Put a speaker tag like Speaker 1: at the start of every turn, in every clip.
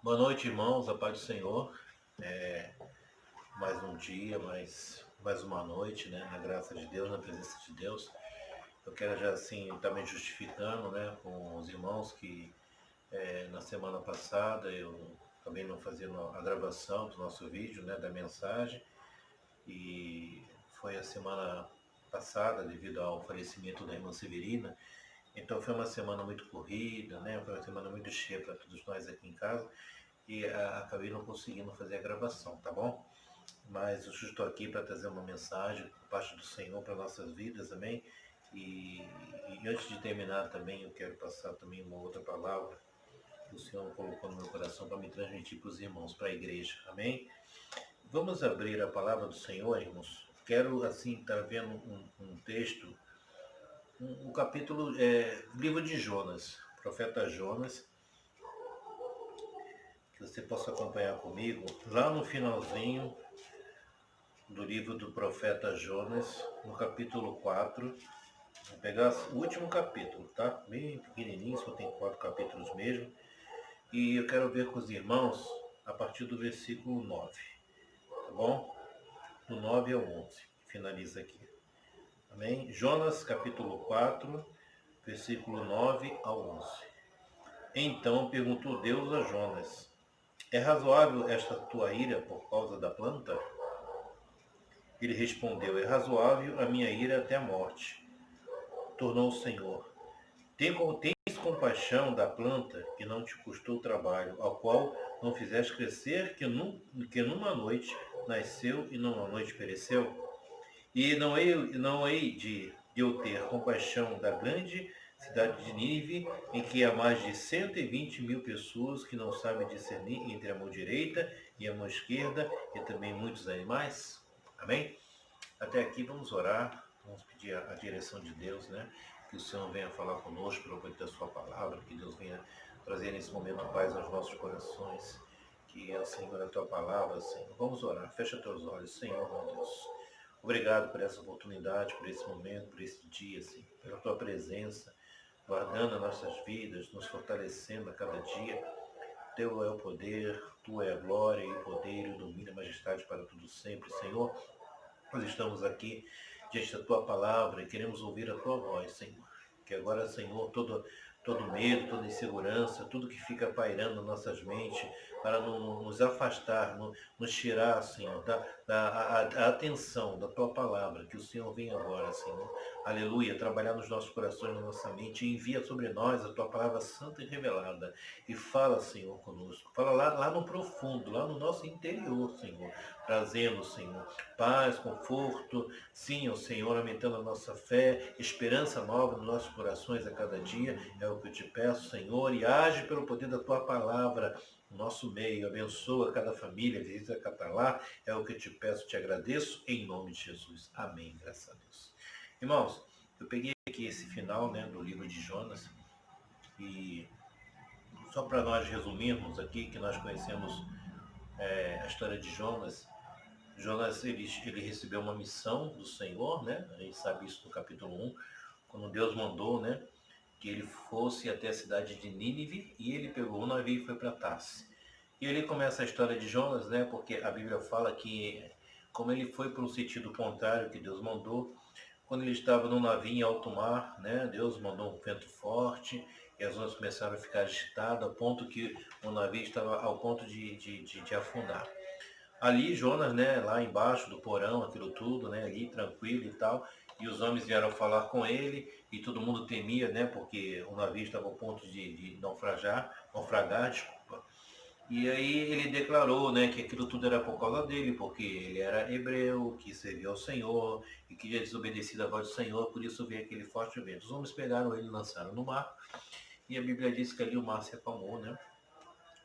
Speaker 1: Boa noite, irmãos, a paz do Senhor. É, mais um dia, mais uma noite, né? Na graça de Deus, na presença de Deus. Eu quero já assim, também justificando, né, com os irmãos que na semana passada eu acabei não fazendo a gravação do nosso vídeo, né, da mensagem. E foi a semana passada, devido ao falecimento da irmã Severina. Então foi uma semana muito corrida, né? Foi uma semana muito cheia para todos nós aqui em casa e acabei não conseguindo fazer a gravação, tá bom? Mas eu estou aqui para trazer uma mensagem por parte do Senhor para nossas vidas, amém? E antes de terminar também, eu quero passar também uma outra palavra que o Senhor colocou no meu coração para me transmitir para os irmãos, para a igreja, amém? Vamos abrir a palavra do Senhor, irmãos. Quero, assim, estar vendo um texto, um capítulo, livro de Jonas, profeta Jonas, que você possa acompanhar comigo, lá no finalzinho do livro do profeta Jonas, no capítulo 4. Vou pegar o último capítulo, tá? Bem pequenininho, só tem 4 capítulos mesmo. E eu quero ver com os irmãos a partir do versículo 9, tá bom? Do 9 ao 11, finaliza aqui. Amém? Jonas, capítulo 4, versículo 9 ao 11. Então perguntou Deus a Jonas: é razoável esta tua ira por causa da planta? Ele respondeu: é razoável a minha ira até a morte. Tornou o Senhor: tens compaixão da planta que não te custou trabalho, ao qual não fizeste crescer, que numa noite nasceu e numa noite pereceu? E não hei de eu ter compaixão da grande cidade de Nínive, em que há mais de 120.000 pessoas que não sabem discernir entre a mão direita e a mão esquerda, e também muitos animais? Amém? Até aqui vamos orar, vamos pedir a direção de Deus, né? Que o Senhor venha falar conosco pelo poder da sua palavra, que Deus venha trazer nesse momento paz aos nossos corações, que é o Senhor a tua palavra, Senhor. Vamos orar, fecha teus olhos, Senhor, meu Deus. Obrigado por essa oportunidade, por esse momento, por esse dia, Senhor, pela tua presença, guardando as nossas vidas, nos fortalecendo a cada dia. Teu é o poder, tua é a glória e o poder e o domínio e a majestade para tudo sempre, Senhor. Nós estamos aqui diante da tua palavra e queremos ouvir a tua voz, Senhor. Que agora, Senhor, todo medo, toda insegurança, tudo que fica pairando nas nossas mentes, para nos afastar, nos tirar, Senhor, a atenção da tua palavra, que o Senhor venha agora, Senhor. Aleluia, trabalhar nos nossos corações, na nossa mente, e envia sobre nós a tua palavra santa e revelada. E fala, Senhor, conosco. Fala lá no profundo, lá no nosso interior, Senhor. Trazendo, Senhor, paz, conforto, sim, o Senhor aumentando a nossa fé, esperança nova nos nossos corações a cada dia, é o que eu te peço, Senhor, e age pelo poder da tua palavra no nosso meio, abençoa cada família, visita cada lar, é o que eu te peço, te agradeço, em nome de Jesus, amém, graças a Deus. Irmãos, eu peguei aqui esse final, né, do livro de Jonas, e só para nós resumirmos aqui, que nós conhecemos a história de Jonas. Jonas, ele recebeu uma missão do Senhor, né? A gente sabe isso no capítulo 1, quando Deus mandou, né, que ele fosse até a cidade de Nínive, e ele pegou o navio e foi para Tarsis. E ele começa a história de Jonas, né, porque a Bíblia fala que, como ele foi para um sentido contrário que Deus mandou, quando ele estava no navio em alto mar, né, Deus mandou um vento forte, e as ondas começaram a ficar agitadas, a ponto que o navio estava ao ponto de afundar. Ali Jonas, né, lá embaixo do porão, aquilo tudo, né, ali tranquilo e tal, e os homens vieram falar com ele, e todo mundo temia, né, porque o navio estava ao ponto de naufragar, desculpa. E aí ele declarou, né, que aquilo tudo era por causa dele, porque ele era hebreu, que servia ao Senhor, e que tinha desobedecido a voz do Senhor, por isso veio aquele forte vento. Os homens pegaram ele e lançaram no mar, e a Bíblia diz que ali o mar se acalmou, né,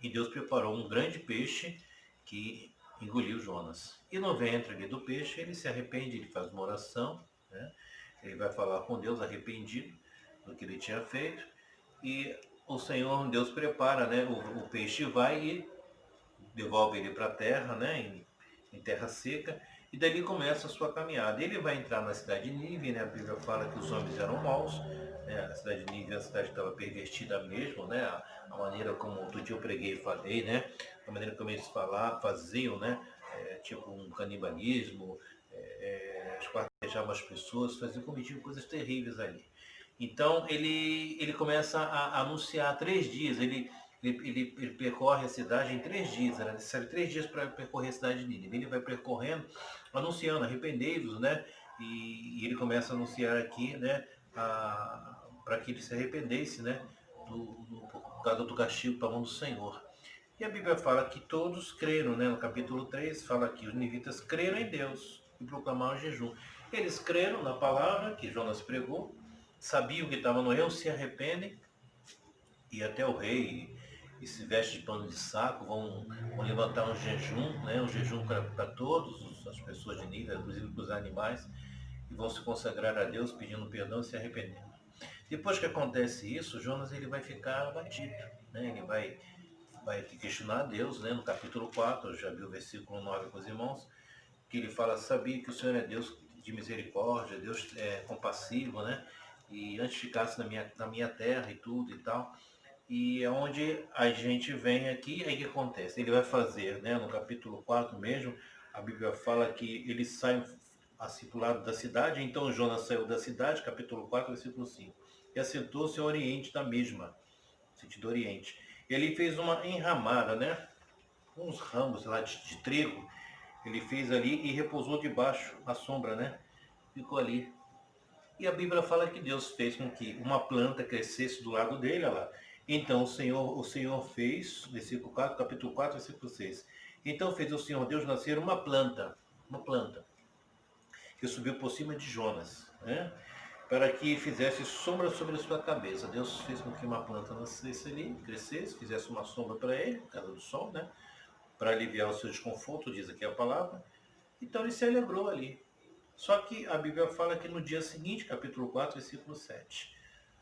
Speaker 1: e Deus preparou um grande peixe que engoliu Jonas. E no ventre ali do peixe, ele se arrepende, ele faz uma oração, né? Ele vai falar com Deus arrependido do que ele tinha feito. E o Senhor, Deus prepara, né? O peixe vai e devolve ele para a terra, né? Em terra seca. e dali começa a sua caminhada. Ele vai entrar na cidade de Nínive, né? A Bíblia fala que os homens eram maus, né? A cidade de Nínive é a cidade que estava pervertida mesmo, né? A maneira como outro dia eu preguei e falei, né? A maneira como eles faziam, né? Tipo um canibalismo, esquartejavam as pessoas, cometiam coisas terríveis ali. Então ele começa a anunciar 3 dias, ele percorre a cidade em 3 dias, era necessário 3 dias para percorrer a cidade de Nínive. Ele vai percorrendo, anunciando, arrependei-vos, né? E ele começa a anunciar aqui, né? Para que ele se arrependesse, né? Por causa do castigo para a mão do Senhor. E a Bíblia fala que todos creram, né? No capítulo 3 fala que os nivitas creram em Deus e proclamaram o jejum. Eles creram na palavra que Jonas pregou, sabiam que estavam no erro, se arrependem, e até o rei e se veste de pano de saco, vão levantar um jejum, né? Um jejum para todas as pessoas de Nínive, inclusive para os animais, e vão se consagrar a Deus pedindo perdão e se arrependendo. Depois que acontece isso, Jonas ele vai ficar abatido, né? Ele vai questionar a Deus, né? No capítulo 4, eu já vi o versículo 9 com os irmãos, que ele fala, sabia que o Senhor é Deus de misericórdia, Deus é compassivo, né? E antes ficasse na minha terra e tudo e tal. E é onde a gente vem aqui, aí o que acontece? Ele vai fazer, né? No capítulo 4 mesmo, a Bíblia fala que ele sai assim para o lado da cidade, então Jonas saiu da cidade, capítulo 4, versículo 5, e assentou-se ao oriente da mesma, sentido oriente. Ele fez uma enramada, né? Uns ramos lá de trigo, ele fez ali e repousou debaixo, à sombra, né? Ficou ali. E a Bíblia fala que Deus fez com que uma planta crescesse do lado dele, olha lá. Então o Senhor fez, versículo 4, capítulo 4, versículo 6. Então fez o Senhor Deus nascer uma planta, que subiu por cima de Jonas, né? Para que fizesse sombra sobre a sua cabeça. Deus fez com que uma planta nascesse ali, crescesse, fizesse uma sombra para ele, por causa do sol, né? Para aliviar o seu desconforto, diz aqui a palavra. Então ele se alegrou ali. Só que a Bíblia fala que no dia seguinte, capítulo 4, versículo 7,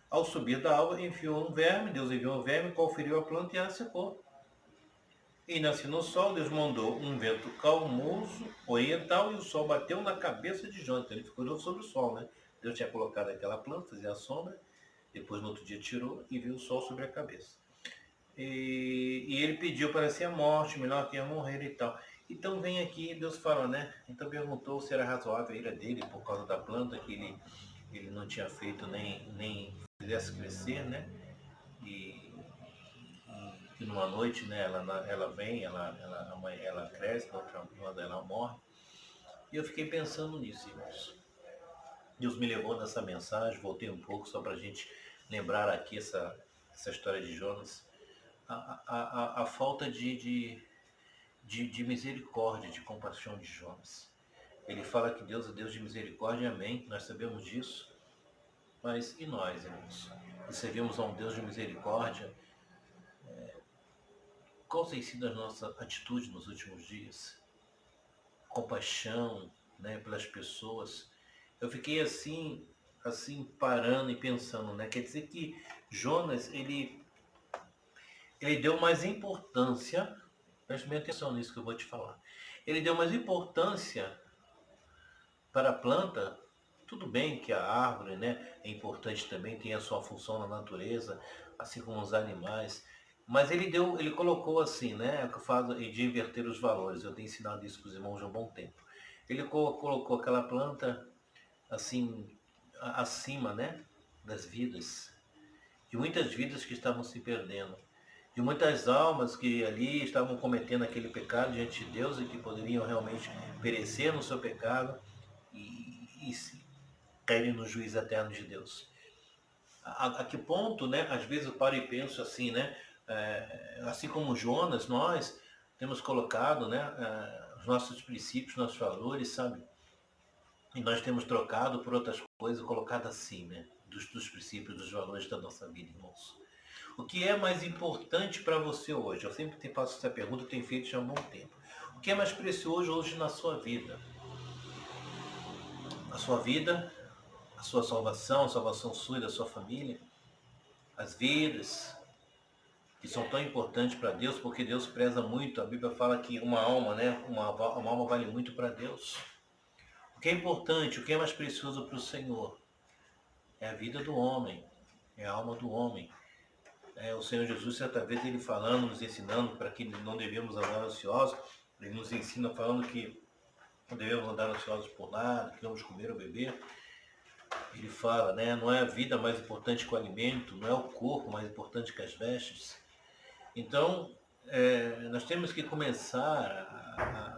Speaker 1: ao subir da alva, enviou um verme, Deus enviou um verme, qual feriu a planta e ela secou. E nascendo o sol, Deus mandou um vento calmoso, oriental, e o sol bateu na cabeça de Jonas. Então ele ficou sobre o sol, né? Deus tinha colocado aquela planta, fazia a sombra, depois no outro dia tirou e viu o sol sobre a cabeça. E ele pediu para si a morte, melhor que ia morrer e tal. Então vem aqui, Deus fala, né? Então perguntou se era razoável a ira dele por causa da planta que ele não tinha feito nem fizesse crescer, né? E que numa noite, né, ela vem, a mãe, ela cresce, na outra ela morre. E eu fiquei pensando nisso, irmãos. Deus me levou nessa mensagem, voltei um pouco só para a gente lembrar aqui essa história de Jonas. A falta de misericórdia, de compaixão de Jonas. Ele fala que Deus é Deus de misericórdia, amém, nós sabemos disso, mas e nós, irmãos? Que servimos a um Deus de misericórdia, qual tem sido a nossa atitude nos últimos dias? Compaixão, né, pelas pessoas. Eu fiquei assim parando e pensando, né? Quer dizer que Jonas, ele deu mais importância, preste bem atenção nisso que eu vou te falar. Ele deu mais importância para a planta. Tudo bem que a árvore, né, é importante também, tem a sua função na natureza, assim como os animais. Mas ele colocou assim, né, é o que eu falo de inverter os valores. Eu tenho ensinado isso para os irmãos há um bom tempo. Ele colocou aquela planta assim acima, né, das vidas, de muitas vidas que estavam se perdendo, de muitas almas que ali estavam cometendo aquele pecado diante de Deus e que poderiam realmente perecer no seu pecado e se caírem no juízo eterno de Deus. A que ponto, né? Às vezes eu paro e penso assim, né? Assim como Jonas, nós temos colocado, né? Os nossos princípios, nossos valores, sabe? E nós temos trocado por outras coisas, colocado assim, né? Dos princípios, dos valores da nossa vida, irmãos. O que é mais importante para você hoje? Eu sempre te faço essa pergunta, tenho feito já há um bom tempo. O que é mais precioso hoje na sua vida? A sua vida, a sua salvação, a salvação sua e da sua família, as vidas que são tão importantes para Deus, porque Deus preza muito. A Bíblia fala que uma alma, né, uma alma vale muito para Deus. O que é importante, o que é mais precioso para o Senhor é a vida do homem, é a alma do homem. O Senhor Jesus, certa vez, ele falando, nos ensinando para que não devemos andar ansiosos, ele nos ensina falando que não devemos andar ansiosos por nada, que vamos comer ou beber. Ele fala, né? Não é a vida mais importante que o alimento, não é o corpo mais importante que as vestes. Então, nós temos que começar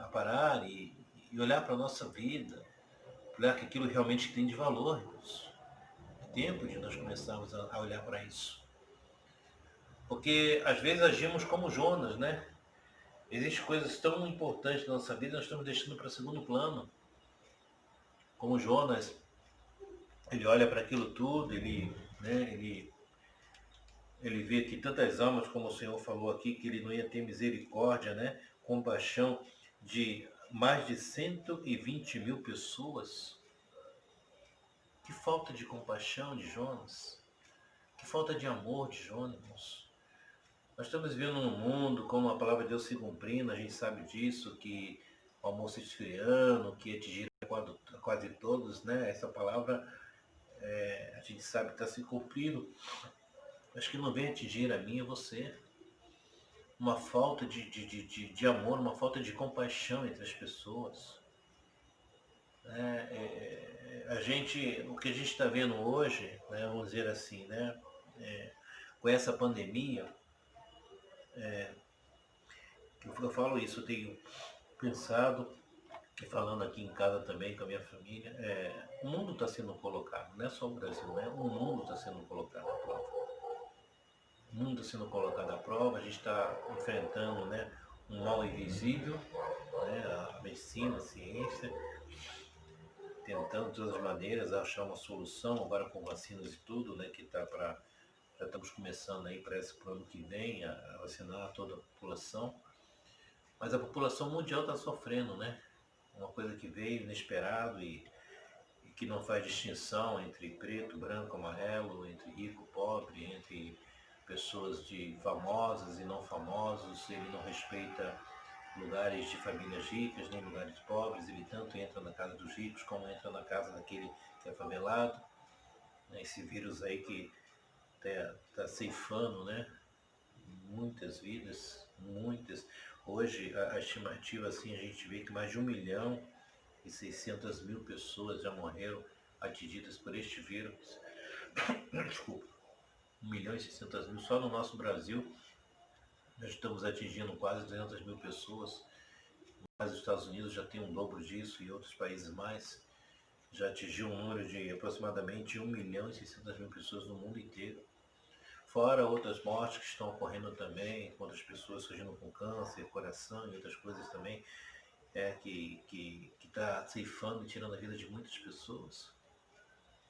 Speaker 1: a parar e olhar para a nossa vida, olhar que aquilo realmente tem de valor, irmãos. É tempo de nós começarmos a olhar para isso. Porque às vezes agimos como Jonas, né? Existem coisas tão importantes na nossa vida que nós estamos deixando para segundo plano. Como Jonas, ele olha para aquilo tudo, ele vê que tantas almas, como o Senhor falou aqui, que ele não ia ter misericórdia, né? Compaixão de mais de 120 mil pessoas. Que falta de compaixão de Jonas. Que falta de amor de Jonas. Nós estamos vivendo num mundo, como a palavra de Deus se cumprindo, a gente sabe disso, que o amor se esfriando, que atingir quase todos, né? Essa palavra a gente sabe que está se cumprindo, mas que não vem atingir a mim e você. Uma falta de amor, uma falta de compaixão entre as pessoas. O que a gente está vendo hoje, né, vamos dizer assim, né, com essa pandemia, eu falo isso, eu tenho pensado, e falando aqui em casa também com a minha família, o mundo está sendo colocado, não é só o Brasil, né? O mundo está sendo colocado à prova. O mundo está sendo colocado à prova, a gente está enfrentando, né, um mal invisível, né, a medicina, a ciência, tentando de todas as maneiras achar uma solução, agora com vacinas e tudo, né, que está para... Já estamos começando aí, parece para o ano que vem, a vacinar toda a população. Mas a população mundial está sofrendo, né? Uma coisa que veio inesperado e que não faz distinção entre preto, branco, amarelo, entre rico, pobre, entre pessoas famosas e não famosos. Ele não respeita lugares de famílias ricas, nem lugares pobres. Ele tanto entra na casa dos ricos como entra na casa daquele que é favelado. Esse vírus aí que está ceifando, né? Muitas vidas, muitas. Hoje a estimativa, assim, a gente vê que mais de 1.600.000 pessoas já morreram atingidas por este vírus. Desculpa. 1.600.000 só no nosso Brasil. Nós estamos atingindo quase 200.000 pessoas. Mas os Estados Unidos já tem um dobro disso e outros países mais. Já atingiu um número de aproximadamente 1.600.000 pessoas no mundo inteiro. Fora outras mortes que estão ocorrendo também, outras pessoas surgindo com câncer, coração e outras coisas também, que está ceifando e tirando a vida de muitas pessoas.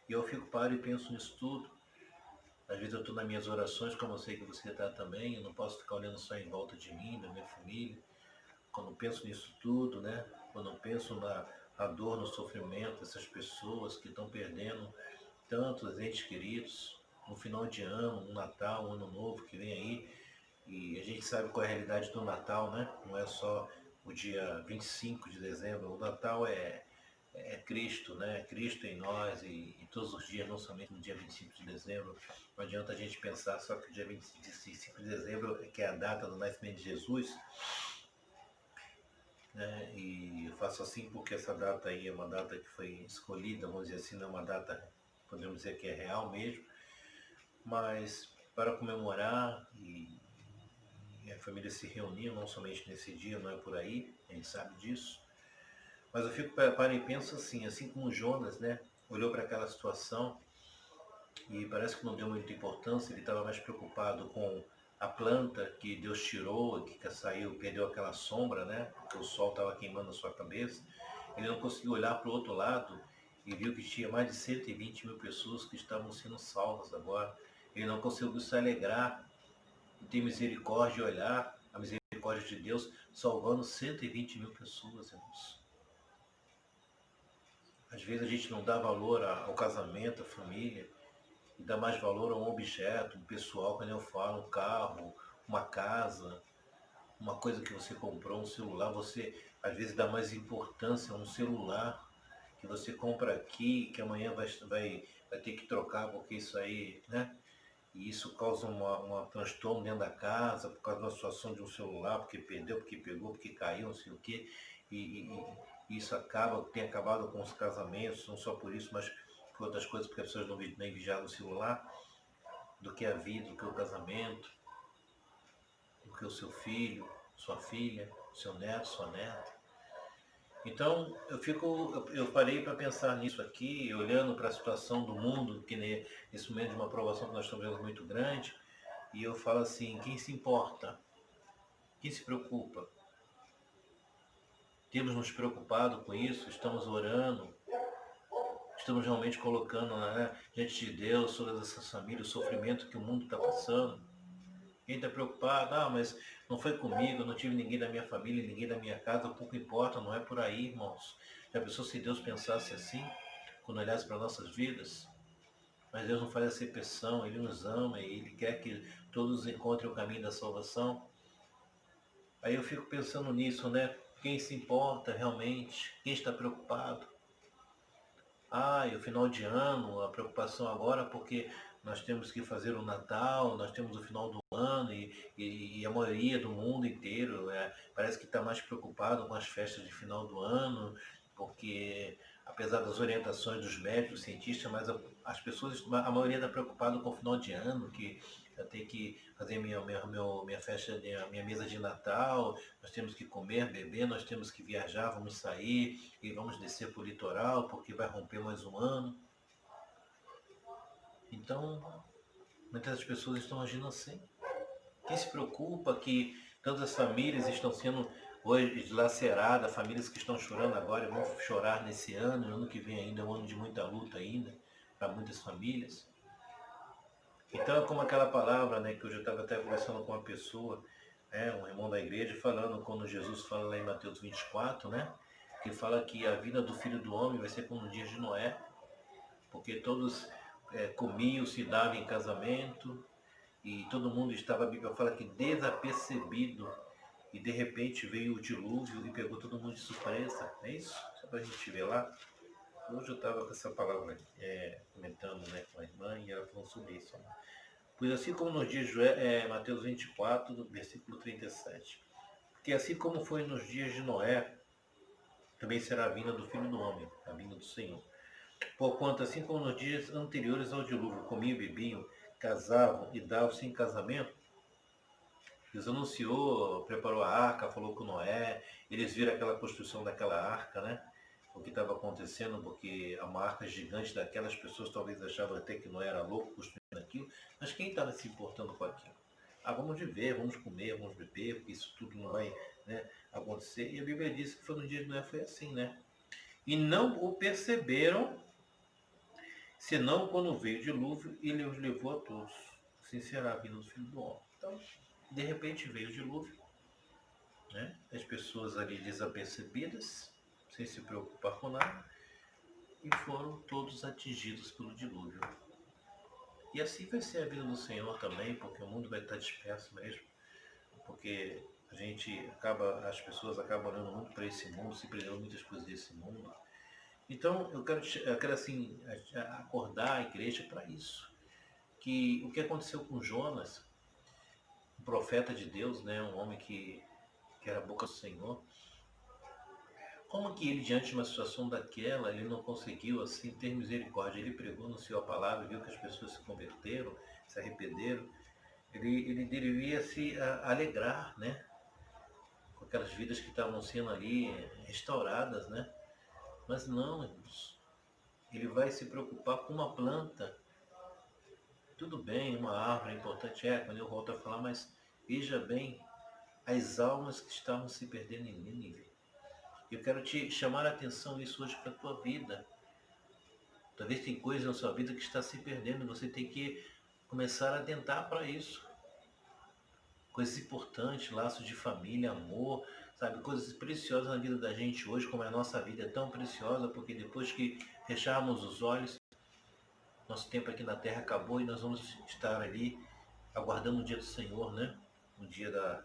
Speaker 1: E eu paro e penso nisso tudo. Às vezes eu estou nas minhas orações, como eu sei que você está também, eu não posso ficar olhando só em volta de mim, da minha família. Quando eu penso nisso tudo, né? Quando eu penso na dor, no sofrimento dessas pessoas que estão perdendo tantos entes queridos, no final de ano, um Natal, um Ano Novo que vem aí, e a gente sabe qual é a realidade do Natal, né? Não é só o dia 25 de dezembro, o Natal é Cristo, né? Cristo em nós e todos os dias, não somente no dia 25 de dezembro. Não adianta a gente pensar só que o dia 25 de dezembro, que é a data do nascimento de Jesus, né? E eu faço assim porque essa data aí é uma data que foi escolhida, vamos dizer assim, não é uma data, podemos dizer que é real mesmo, mas para comemorar e a família se reunir, não somente nesse dia, não é por aí, a gente sabe disso. Mas eu fico para e penso assim como Jonas, né, olhou para aquela situação e parece que não deu muita importância, ele estava mais preocupado com a planta que Deus tirou e que saiu, perdeu aquela sombra, né, porque o sol estava queimando a sua cabeça. Ele não conseguiu olhar para o outro lado e viu que tinha mais de 120 mil pessoas que estavam sendo salvas agora. Ele não conseguiu se alegrar e ter misericórdia e olhar a misericórdia de Deus salvando 120 mil pessoas, irmãos. Às vezes a gente não dá valor ao casamento, à família, e dá mais valor a um objeto, um pessoal, quando eu falo, um carro, uma casa, uma coisa que você comprou, um celular. Você às vezes dá mais importância a um celular que você compra aqui, que amanhã vai ter que trocar porque isso aí, né? E isso causa uma transtorno dentro da casa, por causa da situação de um celular, porque perdeu, porque pegou, porque caiu, não sei o quê. E isso tem acabado com os casamentos, não só por isso, mas por outras coisas, porque as pessoas não nem vigiam o celular, do que a vida, do que o casamento, do que o seu filho, sua filha, seu neto, sua neta. Então eu parei para pensar nisso aqui, olhando para a situação do mundo, que nesse momento de uma aprovação que nós estamos vendo muito grande, e eu falo assim, quem se importa? Quem se preocupa? Temos nos preocupado com isso? Estamos orando? Estamos realmente colocando, né, diante de Deus todas essas famílias, o sofrimento que o mundo está passando? Quem está preocupado? Ah, mas não foi comigo, eu não tive ninguém da minha família, ninguém da minha casa, pouco importa, não é por aí, irmãos. Já pensou se Deus pensasse assim, quando olhasse para nossas vidas? Mas Deus não faz acepção, Ele nos ama e Ele quer que todos encontrem o caminho da salvação. Aí eu fico pensando nisso, né? Quem se importa realmente? Quem está preocupado? Ah, e o final de ano, a preocupação agora porque nós temos que fazer o Natal, nós temos o final do ano e a maioria do mundo inteiro parece que está mais preocupado com as festas de final do ano, porque apesar das orientações dos médicos, cientistas, mas as pessoas, a maioria está preocupada com o final de ano, que eu tenho que fazer minha festa, minha mesa de Natal, nós temos que comer, beber, nós temos que viajar, vamos sair e vamos descer para o litoral porque vai romper mais um ano. Então, muitas pessoas estão agindo assim. Quem se preocupa que tantas famílias estão sendo hoje dilaceradas, famílias que estão chorando agora e vão chorar nesse ano, e ano que vem ainda é um ano de muita luta ainda para muitas famílias. Então é como aquela palavra, né, que eu já estava até conversando com uma pessoa, um irmão da igreja, falando quando Jesus fala lá em Mateus 24, né, que fala que a vida do Filho do Homem vai ser como nos dias de Noé, porque todos comiam, se davam em casamento, e todo mundo estava, a Bíblia fala que desapercebido, e de repente veio o dilúvio e pegou todo mundo de surpresa, não é isso? Só para a gente ver lá. Hoje eu estava com essa palavra comentando, né, com a irmã e ela falou sobre isso. Né? Pois assim como nos dias de Mateus 24, versículo 37. Porque assim como foi nos dias de Noé, também será a vinda do Filho do Homem, a vinda do Senhor. Porquanto, assim como nos dias anteriores ao dilúvio, comiam, bebiam, casavam e davam-se em casamento, Deus anunciou, preparou a arca, falou com Noé, eles viram aquela construção daquela arca, né? O que estava acontecendo, porque a arca gigante daquelas pessoas talvez achavam até que Noé era louco construindo aquilo, mas quem estava se importando com aquilo? Ah, vamos viver, vamos comer, vamos beber, porque isso tudo não vai, né, acontecer. E a Bíblia diz que foi no dia de Noé foi assim, né? E não o perceberam, senão quando veio o dilúvio, ele os levou a todos. Assim será a vida do Filho do Homem. Então, de repente veio o dilúvio, né? As pessoas ali desapercebidas, sem se preocupar com nada, e foram todos atingidos pelo dilúvio. E assim vai ser a vida do Senhor também, porque o mundo vai estar disperso mesmo, porque as pessoas acabam olhando muito para esse mundo, se prendendo muitas coisas desse mundo. Então eu quero assim acordar a igreja para isso, que o que aconteceu com Jonas, um profeta de Deus, né, um homem que era a boca do Senhor. Como que ele, diante de uma situação daquela, ele não conseguiu assim ter misericórdia? Ele pregou, anunciou a palavra, viu que as pessoas se converteram, se arrependeram. Ele deveria se alegrar, né? Com aquelas vidas que estavam sendo ali restauradas, né? Mas não, irmãos. Ele vai se preocupar com uma planta. Tudo bem, uma árvore é importante, quando eu volto a falar, mas veja bem as almas que estavam se perdendo em Nínive. Eu quero te chamar a atenção isso hoje para a tua vida. Talvez tem coisa na sua vida que está se perdendo e você tem que começar a atentar para isso. Coisas importantes, laços de família, amor, sabe? Coisas preciosas na vida da gente hoje, como a nossa vida é tão preciosa, porque depois que fecharmos os olhos, nosso tempo aqui na Terra acabou e nós vamos estar ali aguardando o dia do Senhor, né? O dia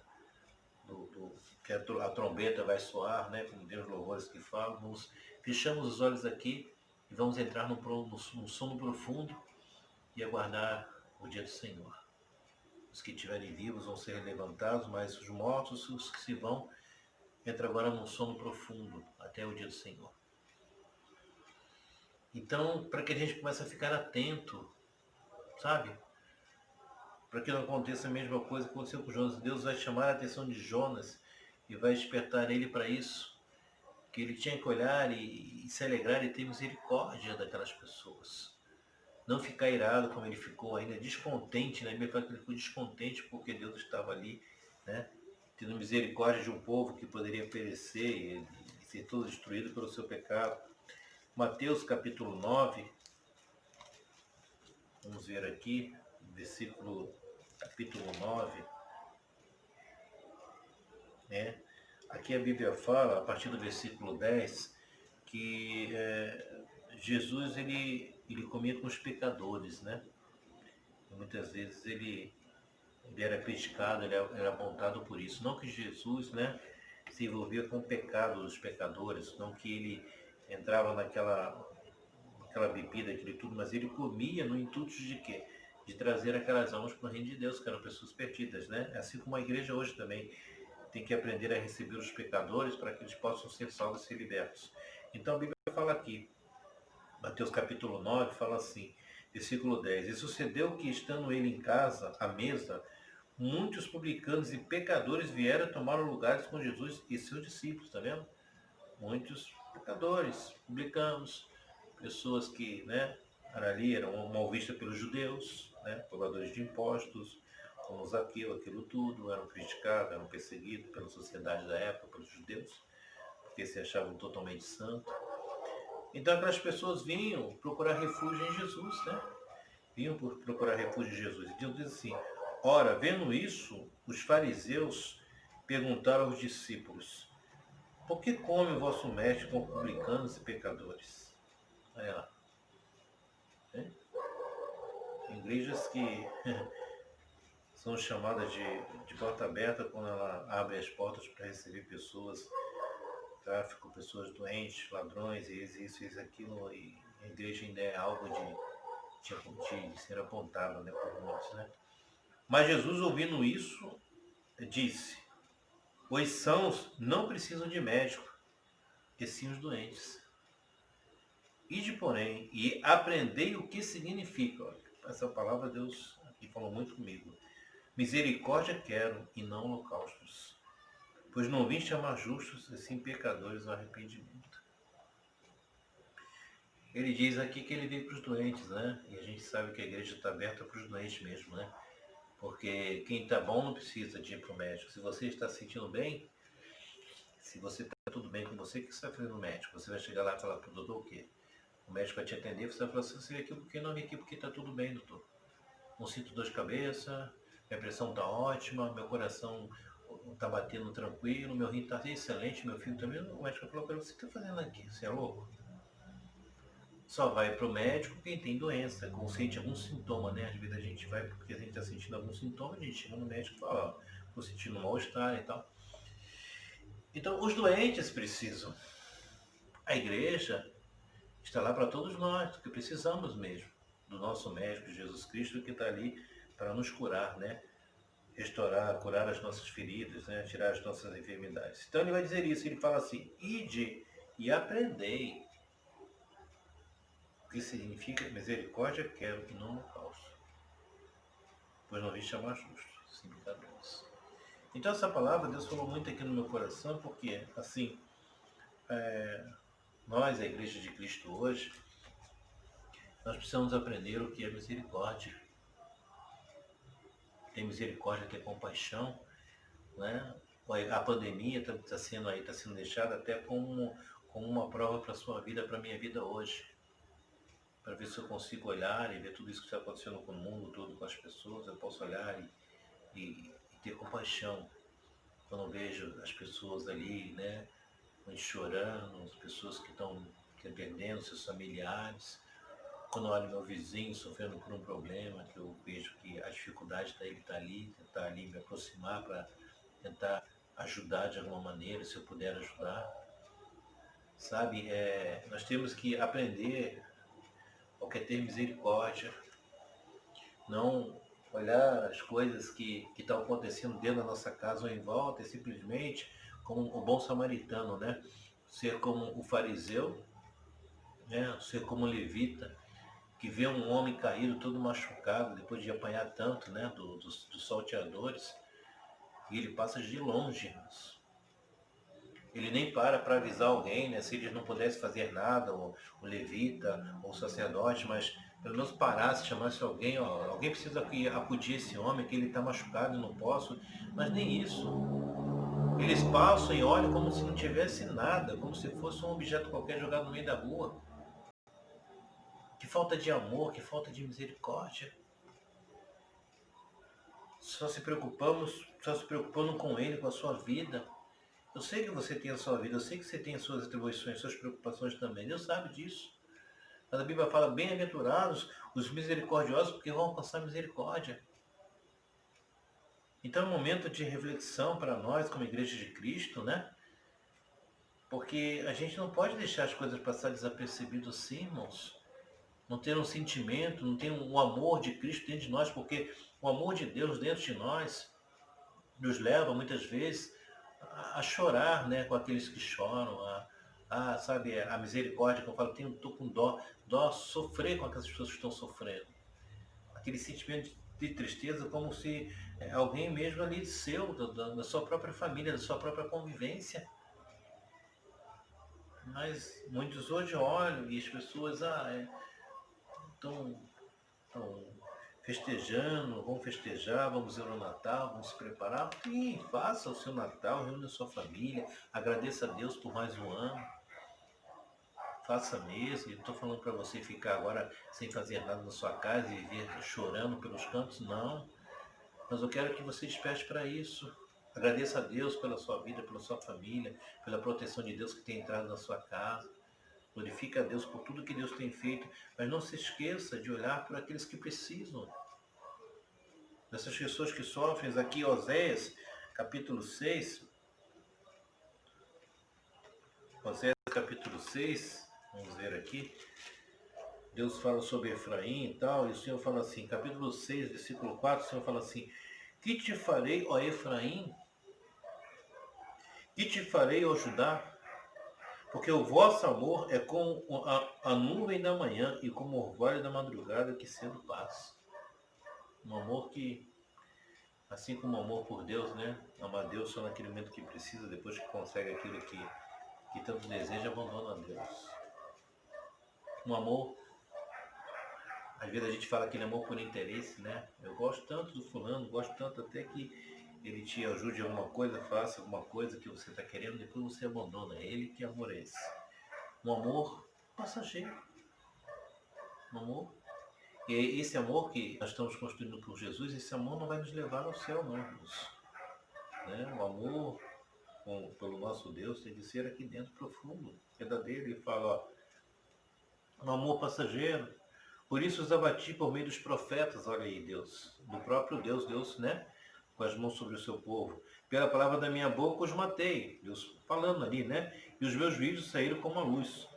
Speaker 1: que a trombeta vai soar, né? Como Deus louvores que falam. Fechamos os olhos aqui e vamos entrar no sono profundo e aguardar o dia do Senhor. Os que estiverem vivos vão ser levantados, mas os mortos, os que se vão, entram agora num sono profundo até o dia do Senhor. Então, para que a gente comece a ficar atento, sabe? Para que não aconteça a mesma coisa que aconteceu com Jonas. Deus vai chamar a atenção de Jonas e vai despertar ele para isso. Que ele tinha que olhar e se alegrar e ter misericórdia daquelas pessoas. Não ficar irado como ele ficou ainda, descontente, né? Ele fala que ele ficou descontente porque Deus estava ali, né? Tendo misericórdia de um povo que poderia perecer e ser todo destruído pelo seu pecado. Mateus capítulo 9, vamos ver aqui, capítulo 9, né? Aqui a Bíblia fala, a partir do versículo 10, que Jesus ele comia com os pecadores, né? E muitas vezes ele era criticado, ele era apontado por isso. Não que Jesus, né, se envolvia com o pecado dos pecadores, não que ele entrava naquela bebida, aquilo tudo, mas ele comia no intuito de quê? De trazer aquelas almas para o reino de Deus, que eram pessoas perdidas, né? Assim como a igreja hoje também tem que aprender a receber os pecadores para que eles possam ser salvos e ser libertos. Então a Bíblia fala aqui, Mateus capítulo 9, fala assim, versículo 10, e sucedeu que, estando ele em casa, à mesa, muitos publicanos e pecadores vieram tomar lugares com Jesus e seus discípulos, tá vendo? Muitos pecadores, publicanos, pessoas que, né, ali eram mal vistas pelos judeus, né, cobradores de impostos, como Zaqueu, aquilo tudo, eram criticados, eram perseguidos pela sociedade da época, pelos judeus, porque se achavam totalmente santos. Então aquelas pessoas vinham procurar refúgio em Jesus, né? Vinham procurar refúgio em Jesus. E Deus diz assim, ora, vendo isso, os fariseus perguntaram aos discípulos, por que come o vosso mestre com publicanos e pecadores? Olha lá. Né? Tem igrejas que são chamadas de porta aberta quando ela abre as portas para receber pessoas, tráfico, pessoas doentes, ladrões, isso, aquilo, e a igreja ainda é algo de ser apontado, né, por muitos, né? Mas Jesus, ouvindo isso, disse, os sãos não precisam de médico, e sim os doentes. Ide, porém, e aprendei o que significa. Olha, essa palavra Deus aqui falou muito comigo. Misericórdia quero e não holocaustos, pois não vim chamar justos, e sim pecadores ao arrependimento. Ele diz aqui que ele veio para os doentes, né? E a gente sabe que a igreja está aberta para os doentes mesmo, né? Porque quem está bom não precisa de ir para o médico. Se você está se sentindo bem, se você está tudo bem com você, o que você vai fazer no médico? Você vai chegar lá e falar para o doutor o quê? O médico vai te atender, você vai falar assim, você veio aqui porque não vim aqui porque está tudo bem, doutor. Não sinto dor de cabeça, minha pressão está ótima, meu coração está batendo tranquilo, meu rim está excelente, meu filho também. O médico falou para ele, o que você está fazendo aqui? Você é louco? Só vai para o médico quem tem doença, ou sente algum sintoma, né? Às vezes a gente vai porque a gente está sentindo algum sintoma, a gente chega no médico e fala, ó, estou sentindo mal-estar e tal. Então, os doentes precisam. A igreja está lá para todos nós, que precisamos mesmo do nosso médico Jesus Cristo, que está ali para nos curar, né? Restaurar, curar as nossas feridas, né? Tirar as nossas enfermidades. Então ele vai dizer isso, ele fala assim, ide e aprendei o que significa misericórdia quero e não holocausto, pois não vim chamar justos, sim pecadores. Então essa palavra Deus falou muito aqui no meu coração, porque assim, nós, a Igreja de Cristo hoje, nós precisamos aprender o que é misericórdia. Ter misericórdia, ter compaixão, né? A pandemia está sendo deixada até como uma prova para a sua vida, para a minha vida hoje. Para ver se eu consigo olhar e ver tudo isso que está acontecendo com o mundo todo, com as pessoas, eu posso olhar e ter compaixão. Quando eu vejo as pessoas ali, né, chorando, as pessoas que estão perdendo seus familiares, quando eu olho meu vizinho sofrendo por um problema, que eu vejo que a dificuldade dele está ali, tentar ali me aproximar para tentar ajudar de alguma maneira, se eu puder ajudar. Sabe, nós temos que aprender ao que é ter misericórdia, não olhar as coisas que estão acontecendo dentro da nossa casa ou em volta e simplesmente como o bom samaritano, né? Ser como o fariseu, né? Ser como o levita, que vê um homem caído todo machucado depois de apanhar tanto, né? Dos salteadores, e ele passa de longe. Ele nem para avisar alguém, né? Se eles não pudessem fazer nada, o levita, ou o sacerdote, mas pelo menos parasse, chamasse alguém, ó, alguém precisa acudir esse homem que ele está machucado e não posso. Mas nem isso. Eles passam e olham como se não tivesse nada, como se fosse um objeto qualquer jogado no meio da rua. Que falta de amor, que falta de misericórdia. Só se preocupando com ele, com a sua vida. Eu sei que você tem a sua vida, eu sei que você tem as suas atribuições, suas preocupações também. Deus sabe disso. Mas a Bíblia fala, bem-aventurados os misericordiosos, porque vão alcançar misericórdia. Então é um momento de reflexão para nós, como Igreja de Cristo, né? Porque a gente não pode deixar as coisas passar desapercebidas assim, irmãos. Não ter um sentimento, não ter um amor de Cristo dentro de nós, porque o amor de Deus dentro de nós nos leva, muitas vezes, a chorar, né, com aqueles que choram, sabe, a misericórdia que eu falo, estou com dó, sofrer com aquelas pessoas que estão sofrendo. Aquele sentimento de tristeza como se alguém mesmo ali seu, da sua própria família, da sua própria convivência. Mas muitos hoje olham e as pessoas estão festejando, vão festejar, vamos ver o Natal, vamos se preparar. Sim, faça o seu Natal, reúne a sua família, agradeça a Deus por mais um ano. Faça mesmo, não estou falando para você ficar agora sem fazer nada na sua casa e viver chorando pelos cantos, não. Mas eu quero que você desperte para isso. Agradeça a Deus pela sua vida, pela sua família, pela proteção de Deus que tem entrado na sua casa. Glorifique a Deus por tudo que Deus tem feito, mas não se esqueça de olhar por aqueles que precisam. Dessas pessoas que sofrem, aqui Oséias, capítulo 6. Oséias, capítulo 6, vamos ver aqui. Deus fala sobre Efraim e tal, e o Senhor fala assim, capítulo 6, versículo 4, o Senhor fala assim, que te farei, ó Efraim? Que te farei, ó Judá? Porque o vosso amor é como a nuvem da manhã e como o orvalho da madrugada que cedo passa. Um amor que, assim como o amor por Deus, né? Amar Deus só naquele momento que precisa, depois que consegue aquilo que tanto deseja, abandona a Deus. Um amor, às vezes a gente fala aquele amor por interesse, né? Eu gosto tanto do fulano, gosto tanto até que ele te ajude em alguma coisa, faça alguma coisa que você está querendo, depois você abandona ele. Que amor é esse? Um amor passageiro. Um amor. E esse amor que nós estamos construindo por Jesus, esse amor não vai nos levar ao céu, não, irmãos. Né? O amor pelo nosso Deus tem que ser aqui dentro profundo, verdadeiro. Ele fala, ó, um amor passageiro. Por isso os abati por meio dos profetas, olha aí Deus, do próprio Deus, né? Com as mãos sobre o seu povo. Pela palavra da minha boca os matei. Deus falando ali, né? E os meus vídeos saíram como a luz.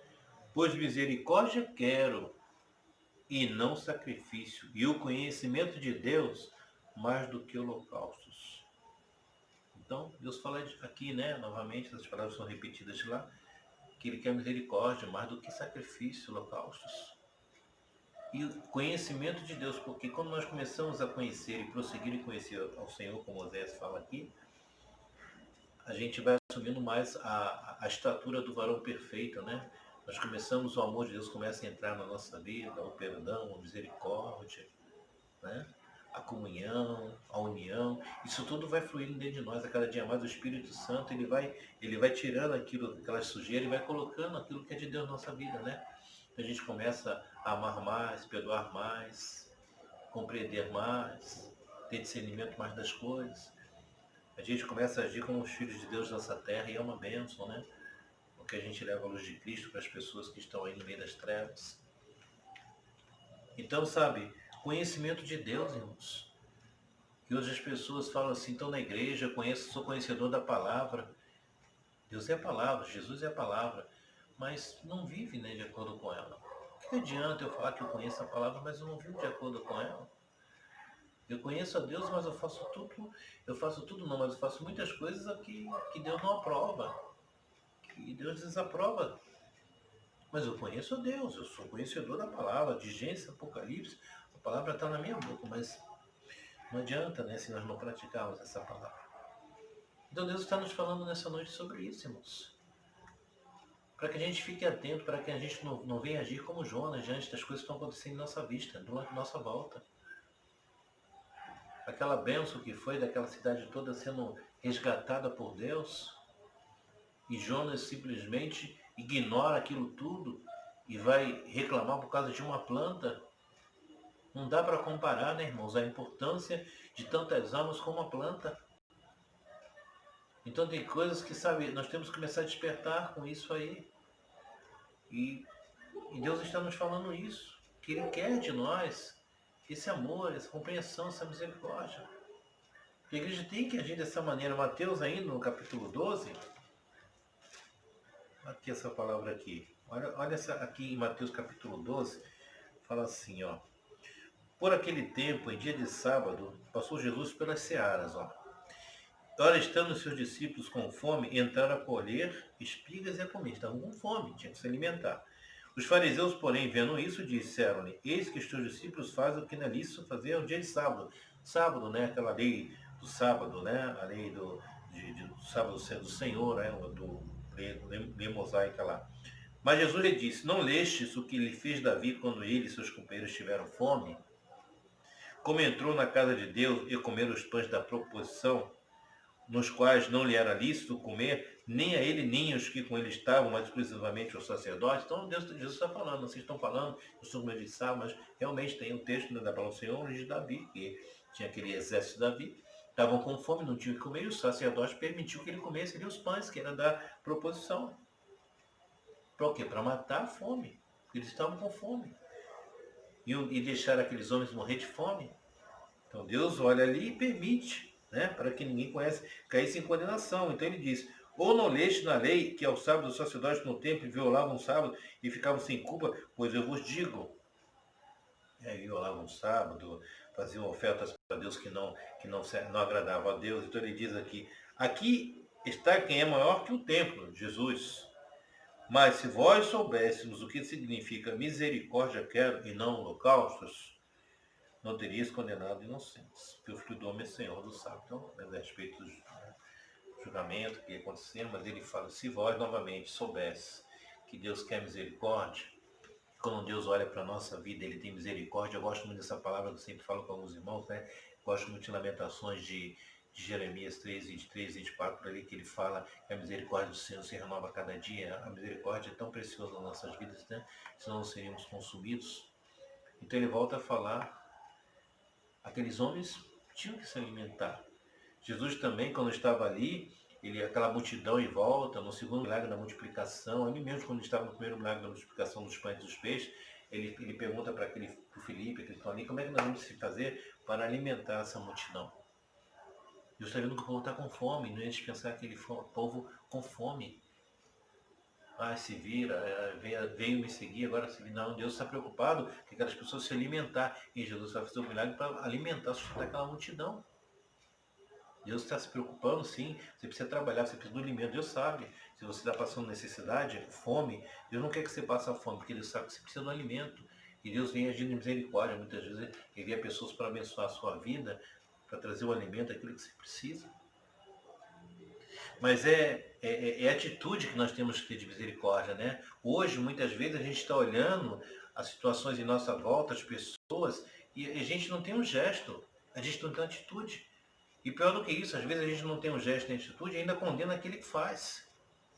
Speaker 1: Pois misericórdia quero e não sacrifício, e o conhecimento de Deus mais do que holocaustos. Então, Deus fala aqui, né? Novamente, as palavras são repetidas lá, que Ele quer misericórdia mais do que sacrifício, holocaustos. E o conhecimento de Deus, porque quando nós começamos a conhecer e prosseguir em conhecer ao Senhor, como Oséias fala aqui, a gente vai assumindo mais a estatura do varão perfeito, né? Nós começamos, o amor de Deus começa a entrar na nossa vida, o perdão, a misericórdia, né? A comunhão, a união, isso tudo vai fluindo dentro de nós. A cada dia mais o Espírito Santo ele vai tirando aquelas sujeiras e vai colocando aquilo que é de Deus na nossa vida, né? A gente começa a amar mais, perdoar mais, compreender mais, ter discernimento mais das coisas. A gente começa a agir como os filhos de Deus nessa terra e é uma bênção, né? Porque a gente leva a luz de Cristo para as pessoas que estão aí no meio das trevas. Então, sabe, conhecimento de Deus, irmãos. E hoje as pessoas falam assim, estão na igreja, conheço, sou conhecedor da palavra. Deus é a palavra, Jesus é a palavra, mas não vive, né, de acordo com ela. O que adianta eu falar que eu conheço a palavra, mas eu não vivo de acordo com ela? Eu conheço a Deus, mas eu faço tudo não, mas eu faço muitas coisas que Deus não aprova, que Deus desaprova. Mas eu conheço a Deus, eu sou conhecedor da palavra, de Gênesis, Apocalipse, a palavra está na minha boca, mas não adianta, né, se nós não praticarmos essa palavra. Então Deus está nos falando nessa noite sobre isso, irmãos. Para que a gente fique atento, para que a gente não venha agir como Jonas diante das coisas que estão acontecendo em nossa vista, à nossa volta. Aquela bênção que foi daquela cidade toda sendo resgatada por Deus, e Jonas simplesmente ignora aquilo tudo e vai reclamar por causa de uma planta. Não dá para comparar, né, irmãos, a importância de tantas almas com uma planta. Então tem coisas que, sabe, nós temos que começar a despertar com isso aí. E Deus está nos falando isso, que Ele quer de nós esse amor, essa compreensão, essa misericórdia. A igreja tem que agir dessa maneira. Mateus ainda, no capítulo 12, aqui essa palavra aqui, olha essa aqui em Mateus capítulo 12, fala assim, ó. Por aquele tempo, em dia de sábado, passou Jesus pelas searas, ó. Ora, estando os seus discípulos com fome, entraram a colher espigas e a comer. Estavam com fome, tinham que se alimentar. Os fariseus, porém, vendo isso, disseram-lhe, eis que os teus discípulos fazem o que não é lícito fazer no dia de sábado. Sábado, né? Aquela lei do sábado, né? A lei do sábado do Senhor, né? Do lei mosaica lá. Mas Jesus lhe disse, não lestes o que lhe fez Davi quando ele e seus companheiros tiveram fome? Como entrou na casa de Deus e comeram os pães da proposição, nos quais não lhe era lícito comer, nem a ele, nem os que com ele estavam, mas exclusivamente os sacerdotes. Então Jesus está falando, vocês estão falando, eu sou meio de sábado, mas realmente tem um texto da palavra do Senhor de Davi, que tinha aquele exército de Davi, estavam com fome, não tinham o que comer, e o sacerdote permitiu que ele comesse ali os pães, que era da proposição. Para quê? Para matar a fome, porque eles estavam com fome. E deixar aqueles homens morrer de fome. Então Deus olha ali e permite, né, para que ninguém caísse em condenação. Então ele diz, ou não leste na lei que ao sábado os sacerdotes no templo violavam o sábado e ficavam sem culpa, pois eu vos digo, violavam o sábado, faziam ofertas para Deus que não agradavam a Deus. Então ele diz aqui está quem é maior que o templo, Jesus. Mas se vós soubéssemos o que significa misericórdia quero e não holocaustos, não terias condenado inocentes, porque o Filho do Homem é Senhor do sábado. Então, a respeito do julgamento que ia acontecer, mas ele fala, se vós novamente soubesse que Deus quer misericórdia, quando Deus olha para a nossa vida, Ele tem misericórdia. Eu gosto muito dessa palavra, que eu sempre falo com alguns irmãos, né? Gosto muito de Lamentações de Jeremias 3, 23, 24, por ali que ele fala que a misericórdia do Senhor se renova a cada dia. A misericórdia é tão preciosa nas nossas vidas, né? Senão não seríamos consumidos. Então ele volta a falar, aqueles homens tinham que se alimentar. Jesus também, quando estava ali, aquela multidão em volta, no segundo milagre da multiplicação, ele mesmo quando estava no primeiro milagre da multiplicação dos pães e dos peixes, ele pergunta para o Filipe, que estão ali, como é que nós vamos se fazer para alimentar essa multidão? Deus está vendo que o povo está com fome, não é dispensar aquele povo com fome. Se vira, veio me seguir, agora se vira. Não, Deus está preocupado que aquelas pessoas se alimentar. E Jesus vai fazer um milagre para alimentar, sustentar aquela multidão. Deus está se preocupando, sim. Você precisa trabalhar, você precisa do alimento. Deus sabe. Se você está passando necessidade, fome, Deus não quer que você passe a fome, porque Deus sabe que você precisa do alimento. E Deus vem agindo em misericórdia. Muitas vezes Ele envia pessoas para abençoar a sua vida, para trazer o alimento, aquilo que você precisa. Mas é atitude que nós temos que ter de misericórdia, né? Hoje, muitas vezes, a gente está olhando as situações em nossa volta, as pessoas, e a gente não tem um gesto, a gente não tem atitude. E pior do que isso, às vezes a gente não tem um gesto nem atitude e ainda condena aquele que faz.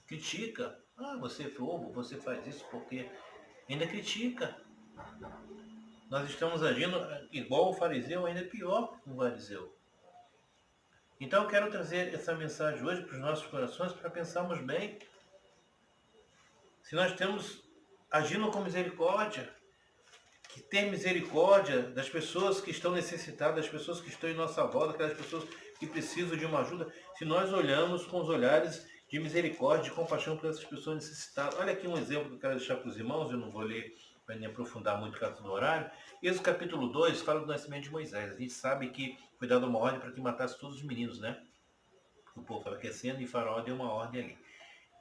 Speaker 1: Critica. Você é fogo, você faz isso porque... Ainda critica. Nós estamos agindo igual o fariseu, ainda pior que o fariseu. Então eu quero trazer essa mensagem hoje para os nossos corações para pensarmos bem. Se nós estamos agindo com misericórdia, que ter misericórdia das pessoas que estão necessitadas, das pessoas que estão em nossa volta, aquelas pessoas que precisam de uma ajuda, se nós olhamos com os olhares de misericórdia, de compaixão por essas pessoas necessitadas. Olha aqui um exemplo que eu quero deixar para os irmãos, eu não vou ler para nem aprofundar muito por causa do horário. Êxodo capítulo 2 fala do nascimento de Moisés. A gente sabe que foi dada uma ordem para que matasse todos os meninos, né? O povo estava aquecendo e Faraó deu uma ordem ali.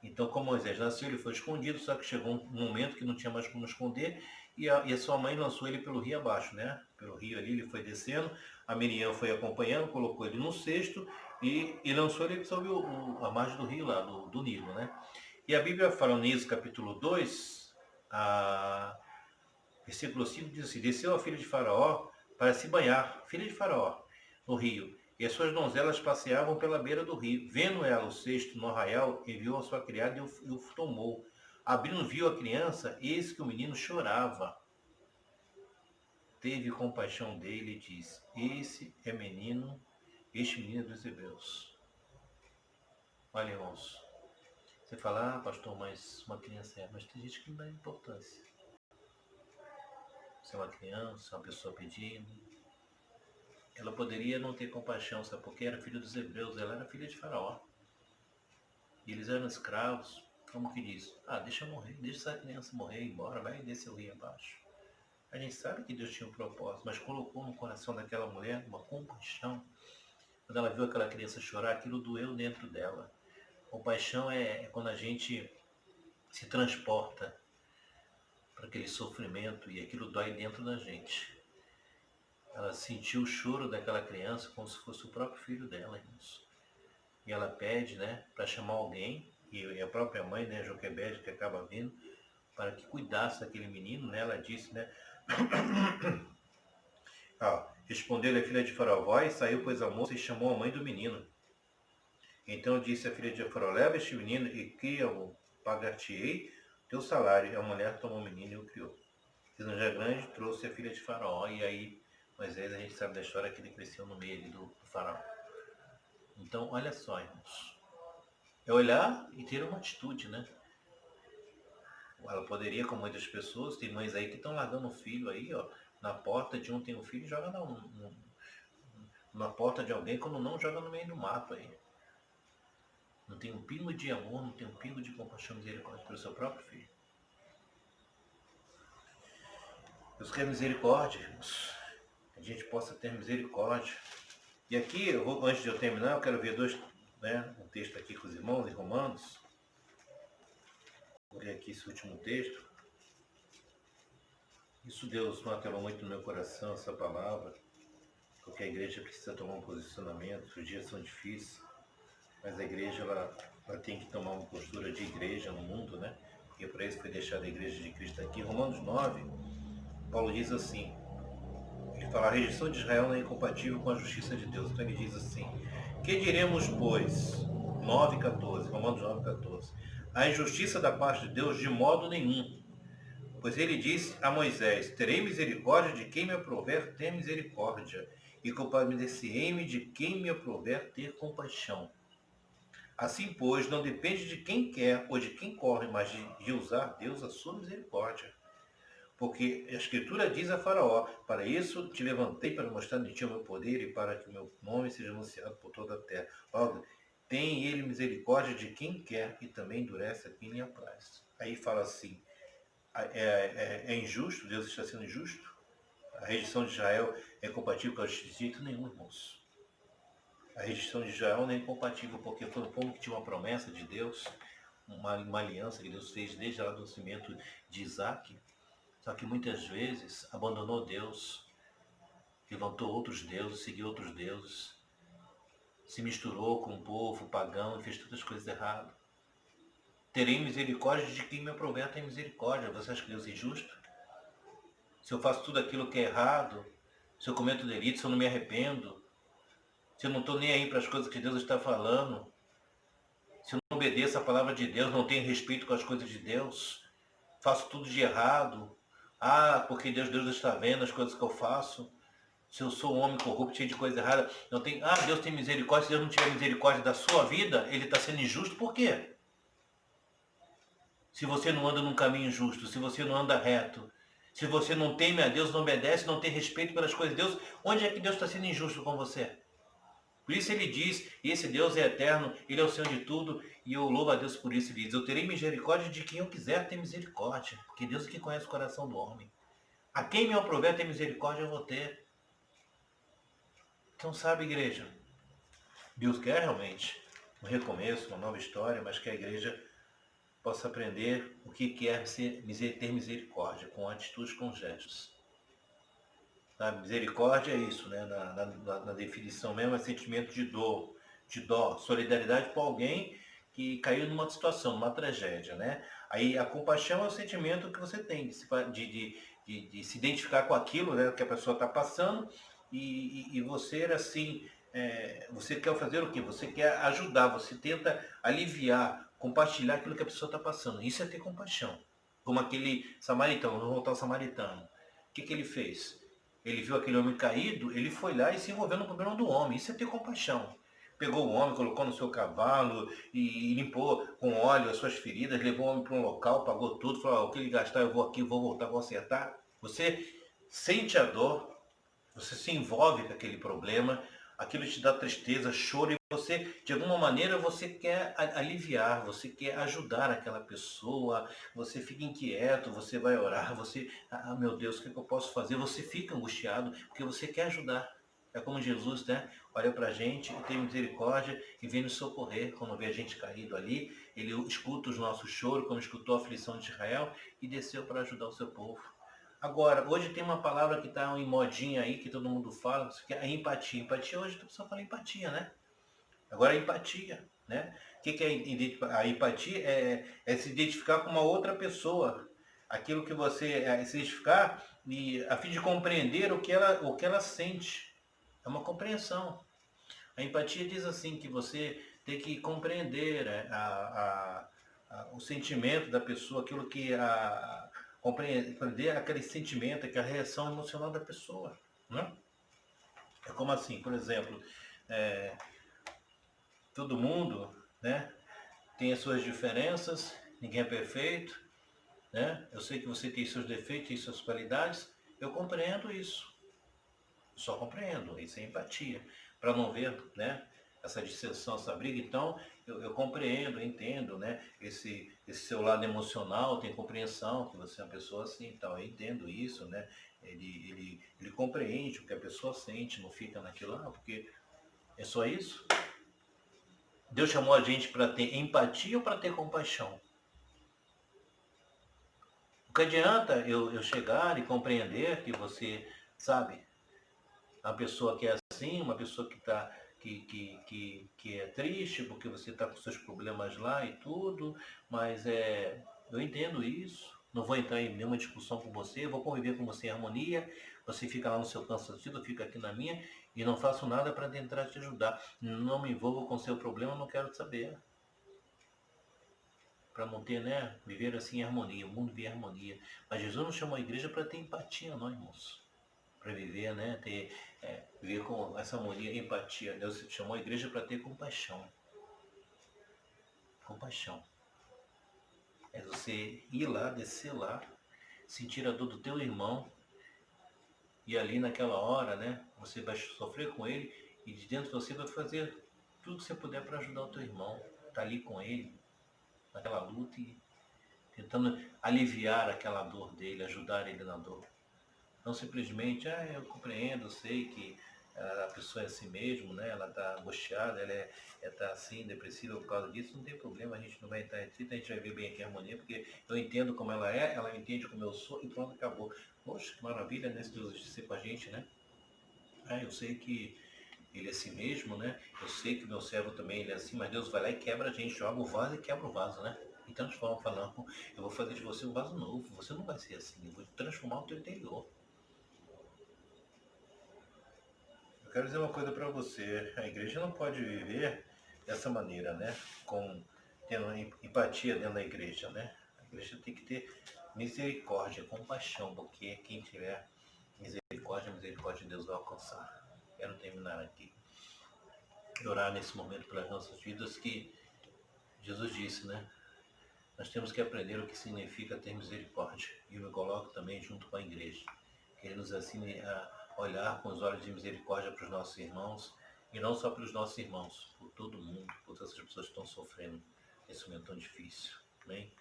Speaker 1: Então, como Moisés nasceu, ele foi escondido, só que chegou um momento que não tinha mais como esconder, e a sua mãe lançou ele pelo rio abaixo, né? Pelo rio ali, ele foi descendo, a Miriam foi acompanhando, colocou ele num cesto e lançou ele sobre a margem do rio lá, do Nilo, né? E a Bíblia fala nisso, capítulo 2, versículo 5 diz assim: desceu a filha de Faraó para se banhar, filha de Faraó, no rio. E as suas donzelas passeavam pela beira do rio. Vendo ela o cesto no arraial, enviou a sua criada e o tomou. Abrindo, viu a criança, eis que o menino chorava. Teve compaixão dele e disse: este menino é dos hebreus. Olha, irmãos, você fala, pastor, mas uma criança mas tem gente que não dá importância. Se é uma criança, uma pessoa pedindo, ela poderia não ter compaixão, sabe? Porque era filha dos hebreus, ela era filha de Faraó. E eles eram escravos, como que diz? Deixa morrer, deixa essa criança morrer, ir embora, vai descer o rio abaixo. A gente sabe que Deus tinha um propósito, mas colocou no coração daquela mulher uma compaixão. Quando ela viu aquela criança chorar, aquilo doeu dentro dela. Compaixão é quando a gente se transporta para aquele sofrimento e aquilo dói dentro da gente. Ela sentiu o choro daquela criança como se fosse o próprio filho dela, irmãos. E ela pede, né, para chamar alguém, e a própria mãe, né, Joquebede, que acaba vindo, para que cuidasse daquele menino, né, ela disse, né, respondeu-lhe a filha de Faraó, e saiu, pois, a moça e chamou a mãe do menino. Então disse a filha de Faraó, leva este menino e cria-o, pagar-te-ei teu salário. E a mulher tomou o menino e o criou. Sendo já grande, trouxe a filha de Faraó, e aí, Moisés, a gente sabe da história que ele cresceu no meio do Faraó. Então, olha só, irmãos. É olhar e ter uma atitude, né? Ela poderia, como muitas pessoas, tem mães aí que estão largando o filho aí, ó, na porta de um tem um filho e joga na porta de alguém, quando não joga no meio do mato aí. Não tem um pingo de amor, não tem um pingo de compaixão e misericórdia pelo seu próprio filho. Deus quer misericórdia, irmãos. Que a gente possa ter misericórdia. E aqui, antes de eu terminar, eu quero ver um texto aqui com os irmãos em Romanos. Vou ler aqui esse último texto. Isso Deus martelou muito no meu coração, essa palavra, porque a igreja precisa tomar um posicionamento. Os dias são difíceis, mas a igreja ela tem que tomar uma postura de igreja no mundo, né? Porque para isso foi deixada a igreja de Cristo aqui. Romanos 9, Paulo diz assim, ele fala, a rejeição de Israel não é incompatível com a justiça de Deus. Então ele diz assim, que diremos, pois? 9,14, Romanos 9,14. A injustiça da parte de Deus de modo nenhum. Pois ele disse a Moisés, terei misericórdia de quem me aprouver ter misericórdia, e compadecer-me de quem me aprouver ter compaixão. Assim, pois, não depende de quem quer ou de quem corre, mas de usar Deus a sua misericórdia. Porque a Escritura diz a Faraó, para isso te levantei para mostrar de ti o meu poder e para que o meu nome seja anunciado por toda a terra. Logo, tem ele misericórdia de quem quer e também endurece a quem lhe apraz. Aí fala assim, é injusto, Deus está sendo injusto? A rejeição de Israel é compatível com a justiça? De jeito nenhum, irmãos. A rejeição de Israel não é incompatível, porque foi um povo que tinha uma promessa de Deus, uma aliança que Deus fez desde lá do nascimento de Isaac, só que muitas vezes abandonou Deus, levantou outros deuses, seguiu outros deuses, se misturou com o povo pagão e fez todas as coisas erradas. Terei misericórdia de quem me aprouver tem misericórdia. Você acha que Deus é injusto? Se eu faço tudo aquilo que é errado, se eu cometo delito, se eu não me arrependo, se eu não estou nem aí para as coisas que Deus está falando, se eu não obedeço a palavra de Deus, não tenho respeito com as coisas de Deus, faço tudo de errado, porque Deus está vendo as coisas que eu faço, se eu sou um homem corrupto, cheio de coisa errada, não tem, Deus tem misericórdia, se Deus não tiver misericórdia da sua vida, Ele está sendo injusto, por quê? Se você não anda num caminho justo, se você não anda reto, Se você não teme a Deus, não obedece, não tem respeito pelas coisas de Deus, onde é que Deus está sendo injusto com você? Por isso ele diz, esse Deus é eterno, ele é o Senhor de tudo, e eu louvo a Deus por isso. Ele diz, eu terei misericórdia de quem eu quiser ter misericórdia, porque Deus é que conhece o coração do homem. A quem me aprover ter misericórdia eu vou ter. Então sabe, igreja, Deus quer realmente um recomeço, uma nova história, mas que a igreja possa aprender o que quer ter misericórdia, com atitudes, com gestos. A misericórdia é isso, né? Na definição mesmo, é sentimento de dó, solidariedade por alguém que caiu numa situação, numa tragédia, né? Aí a compaixão é o sentimento que você tem de se identificar com aquilo, né, que a pessoa está passando e você, assim, você quer fazer o quê? Você quer ajudar, você tenta aliviar, compartilhar aquilo que a pessoa está passando. Isso é ter compaixão. Como aquele samaritano, vamos voltar ao samaritano. O que ele fez? Ele viu aquele homem caído, ele foi lá e se envolveu no problema do homem. Isso é ter compaixão. Pegou o homem, colocou no seu cavalo e limpou com óleo as suas feridas, levou o homem para um local, pagou tudo, falou, o que ele gastar eu vou aqui, vou voltar, vou acertar. Você sente a dor, você se envolve com aquele problema, aquilo te dá tristeza, choro, e você, de alguma maneira, você quer aliviar, você quer ajudar aquela pessoa, você fica inquieto, você vai orar, você, meu Deus, o que eu posso fazer? Você fica angustiado, porque você quer ajudar. É como Jesus, né? Olha para a gente, tem misericórdia e vem nos socorrer. Quando vê a gente caído ali, ele escuta os nossos choros, como escutou a aflição de Israel, e desceu para ajudar o seu povo. Agora, hoje tem uma palavra que está em modinha aí, que todo mundo fala, que é a empatia. Empatia, hoje a pessoa fala empatia, né? Agora, a empatia, né? O que é a empatia? É se identificar com uma outra pessoa. Aquilo que você se identificar e, a fim de compreender o que ela sente. É uma compreensão. A empatia diz assim, que você tem que compreender o sentimento da pessoa, aquilo que compreender aquele sentimento, aquela reação emocional da pessoa. Né? É como assim, por exemplo, é, todo mundo, né, tem as suas diferenças, ninguém é perfeito, né? Eu sei que você tem seus defeitos e suas qualidades, eu compreendo isso. Só compreendo, isso é empatia. Para não ver, né, essa dissensão, essa briga, então eu compreendo, eu entendo, né, esse seu lado emocional, tem compreensão, que você é uma pessoa assim e tal, eu entendo isso, né, ele compreende o que a pessoa sente, não fica naquilo, porque é só isso. Deus chamou a gente para ter empatia ou para ter compaixão? O que adianta eu chegar e compreender que você, sabe, uma pessoa que é assim, uma pessoa que está que é triste porque você está com seus problemas lá e tudo, mas eu entendo isso, não vou entrar em nenhuma discussão com você, vou conviver com você em harmonia, você fica lá no seu canto, eu fico aqui na minha e não faço nada para tentar te ajudar. Não me envolvo com seu problema, não quero saber. Para manter, né, viver assim em harmonia, o mundo viver em harmonia. Mas Jesus não chamou a igreja para ter empatia, não, irmãos. Para viver, né? Viver com essa harmonia, empatia. Deus chamou a igreja para ter compaixão. Compaixão. É você ir lá, descer lá, sentir a dor do teu irmão e ali naquela hora, né? Você vai sofrer com ele e de dentro você vai fazer tudo que você puder para ajudar o teu irmão. Tá ali com ele, naquela luta e tentando aliviar aquela dor dele, ajudar ele na dor. Não simplesmente, eu compreendo, eu sei que a pessoa é assim mesmo, né? Ela está angustiada, ela está assim, depressiva por causa disso, não tem problema, a gente não vai estar restrito, a gente vai ver bem aqui a harmonia, porque eu entendo como ela entende como eu sou e pronto, acabou. Poxa, que maravilha, né? Deus de ser com a gente, né? Eu sei que ele é assim mesmo, né? Eu sei que meu servo também ele é assim, mas Deus vai lá e quebra a gente, joga o vaso e quebra o vaso, né? E transforma, falando, eu vou fazer de você um vaso novo, você não vai ser assim, eu vou transformar o teu interior. Eu quero dizer uma coisa para você, a igreja não pode viver dessa maneira, né? Tendo empatia dentro da igreja, né? A igreja tem que ter misericórdia, compaixão, porque quem tiver misericórdia, a misericórdia de Deus vai alcançar. Quero terminar aqui. Orar nesse momento pelas nossas vidas que Jesus disse, né? nós temos que aprender o que significa ter misericórdia. E eu me coloco também junto com a igreja. Que Ele nos ensine a olhar com os olhos de misericórdia para os nossos irmãos, e não só para os nossos irmãos, por todo mundo, por todas as pessoas que estão sofrendo nesse momento tão difícil. Amém?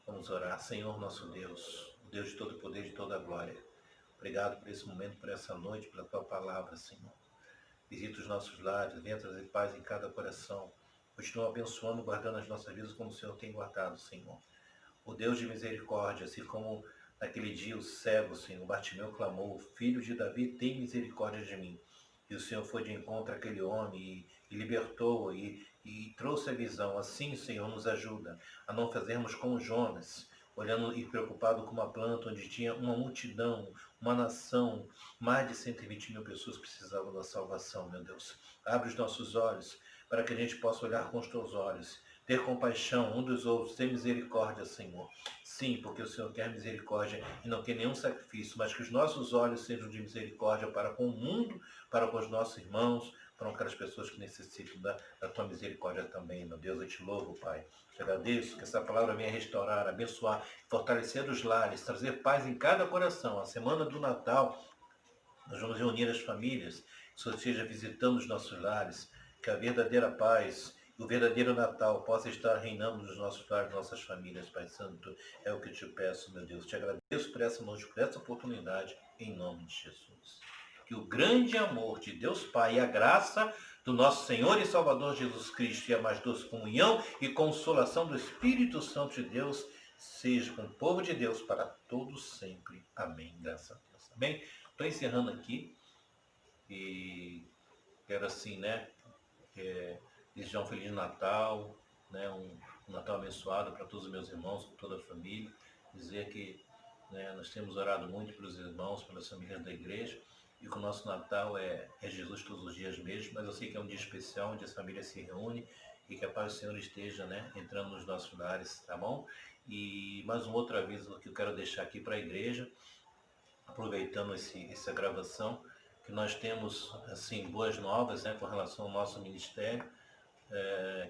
Speaker 1: Vamos orar. Senhor nosso Deus, o Deus de todo poder e de toda glória. Obrigado por esse momento, por essa noite, pela Tua palavra, Senhor. Visita os nossos lares, venha trazer paz em cada coração. Continua abençoando, guardando as nossas vidas como o Senhor tem guardado, Senhor. O Deus de misericórdia, assim como naquele dia o cego, Senhor, Bartimeu clamou: Filho de Davi, tem misericórdia de mim. E o Senhor foi de encontro àquele homem e libertou e trouxe a visão. Assim, Senhor, nos ajuda a não fazermos como Jonas, olhando e preocupado com uma planta onde tinha uma multidão, uma nação, mais de 120 mil pessoas precisavam da salvação, meu Deus. Abre os nossos olhos para que a gente possa olhar com os teus olhos, ter compaixão um dos outros, ter misericórdia, Senhor. Sim, porque o Senhor quer misericórdia e não quer nenhum sacrifício, mas que os nossos olhos sejam de misericórdia para com o mundo, para com os nossos irmãos, para aquelas pessoas que necessitam da tua misericórdia também, meu Deus. Eu te louvo, Pai. Te agradeço que essa palavra venha restaurar, abençoar, fortalecer os lares, trazer paz em cada coração. A semana do Natal, nós vamos reunir as famílias, que o Senhor esteja visitando os nossos lares, que a verdadeira paz, o verdadeiro Natal possa estar reinando nos nossos lares, nas nossas famílias, Pai Santo. É o que eu te peço, meu Deus. Te agradeço por essa noite, por essa oportunidade, em nome de Jesus. Que o grande amor de Deus Pai e a graça do nosso Senhor e Salvador Jesus Cristo e a mais doce comunhão e consolação do Espírito Santo de Deus seja com o povo de Deus para todos sempre. Amém. Graças a Deus. Amém. Estou encerrando aqui e quero assim, né, desejar um Feliz Natal, né, um Natal abençoado para todos os meus irmãos, para toda a família. Dizer que, né, nós temos orado muito pelos irmãos, pelas famílias da igreja, e que o nosso Natal é Jesus todos os dias mesmo, mas eu sei que é um dia especial, onde as famílias se reúnem e que a paz do Senhor esteja, né, entrando nos nossos lares, tá bom? E mais um outro aviso que eu quero deixar aqui para a igreja, aproveitando essa gravação, que nós temos assim boas novas, né, com relação ao nosso ministério.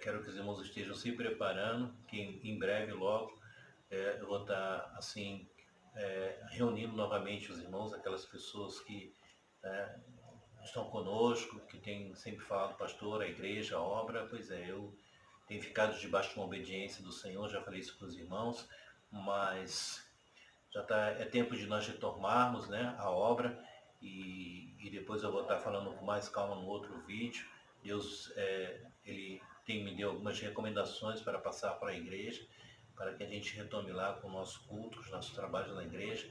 Speaker 1: Quero que os irmãos estejam se preparando, que em breve, logo, eu vou estar assim reunindo novamente os irmãos, aquelas pessoas que estão conosco, que têm sempre falado: pastor, a igreja, a obra. Pois é, eu tenho ficado debaixo de uma obediência do Senhor, já falei isso para os irmãos, mas é tempo de nós retomarmos, né, a obra, e depois eu vou estar falando com mais calma no outro vídeo. Deus, Ele me deu algumas recomendações para passar para a igreja, para que a gente retome lá com o nosso culto, com os nossos trabalhos na igreja.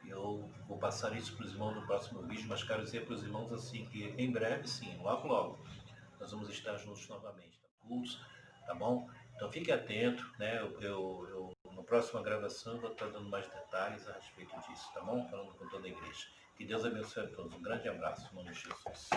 Speaker 1: Eu vou passar isso para os irmãos no próximo vídeo, mas quero dizer para os irmãos assim que em breve, sim, logo logo, nós vamos estar juntos novamente, tá? Cultos, tá bom? Então fique atento, né? Na próxima gravação eu vou estar dando mais detalhes a respeito disso, tá bom? Falando com toda a igreja. Que Deus abençoe a todos. Um grande abraço, em nome de Jesus.